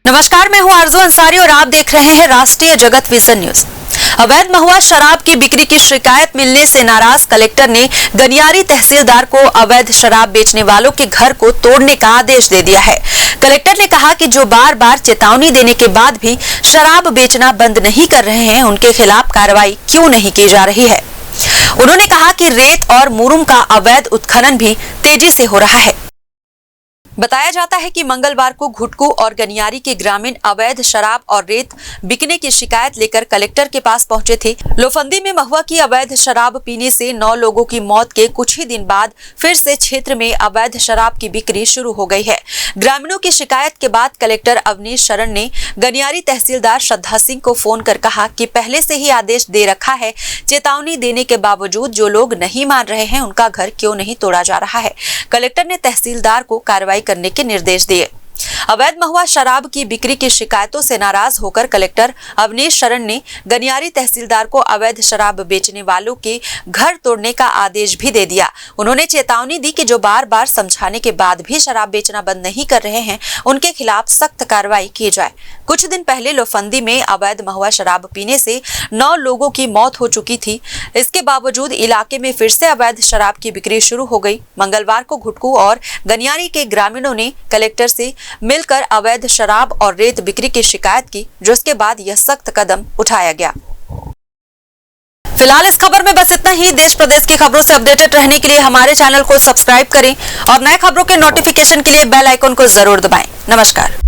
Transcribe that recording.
नमस्कार, मैं हूं आरजू अंसारी और आप देख रहे हैं राष्ट्रीय जगत विजन न्यूज। अवैध महुआ शराब की बिक्री की शिकायत मिलने से नाराज कलेक्टर ने गनियारी तहसीलदार को अवैध शराब बेचने वालों के घर को तोड़ने का आदेश दे दिया है। कलेक्टर ने कहा कि जो बार बार चेतावनी देने के बाद भी शराब बेचना बंद नहीं कर रहे हैं, उनके खिलाफ कार्रवाई क्यों नहीं की जा रही है। उन्होंने कहा कि रेत और मुरुम का अवैध उत्खनन भी तेजी से हो रहा है। बताया जाता है कि मंगलवार को घुटकू और गनियारी के ग्रामीण अवैध शराब और रेत बिकने की शिकायत लेकर कलेक्टर के पास पहुंचे थे। लोफंदी में महुआ की अवैध शराब पीने से 9 लोगों की मौत के कुछ ही दिन बाद फिर से क्षेत्र में अवैध शराब की बिक्री शुरू हो गई है। ग्रामीणों की शिकायत के बाद कलेक्टर अवनीश शरण ने गनियारी तहसीलदार श्रद्धा सिंह को फोन कर कहा कि पहले से ही आदेश दे रखा है, चेतावनी देने के बावजूद जो लोग नहीं मान रहे हैं उनका घर क्यों नहीं तोड़ा जा रहा है। कलेक्टर ने तहसीलदार को कार्रवाई करने के निर्देश दिए। अवैध महुआ शराब की बिक्री की शिकायतों से नाराज होकर कलेक्टर अवनीश शरण ने गनियारी तहसीलदार को अवैध शराब बेचने वालों के घर तोड़ने का आदेश भी दे दिया। उन्होंने चेतावनी दी कि जो बार बार समझाने के बाद भी शराब बेचना बंद नहीं कर रहे हैं, उनके खिलाफ सख्त कार्रवाई की जाए। कुछ दिन पहले लोफंदी में अवैध महुआ शराब पीने से 9 लोगों की मौत हो चुकी थी। इसके बावजूद इलाके में फिर से अवैध शराब की बिक्री शुरू हो गई। मंगलवार को घुटकू और गनियारी के ग्रामीणों ने कलेक्टर से मिलकर अवैध शराब और रेत बिक्री की शिकायत की, जिसके बाद यह सख्त कदम उठाया गया। फिलहाल इस खबर में बस इतना ही। देश प्रदेश की खबरों से अपडेटेड रहने के लिए हमारे चैनल को सब्सक्राइब करें और नए खबरों के नोटिफिकेशन के लिए बेल आइकन को जरूर दबाएं। नमस्कार।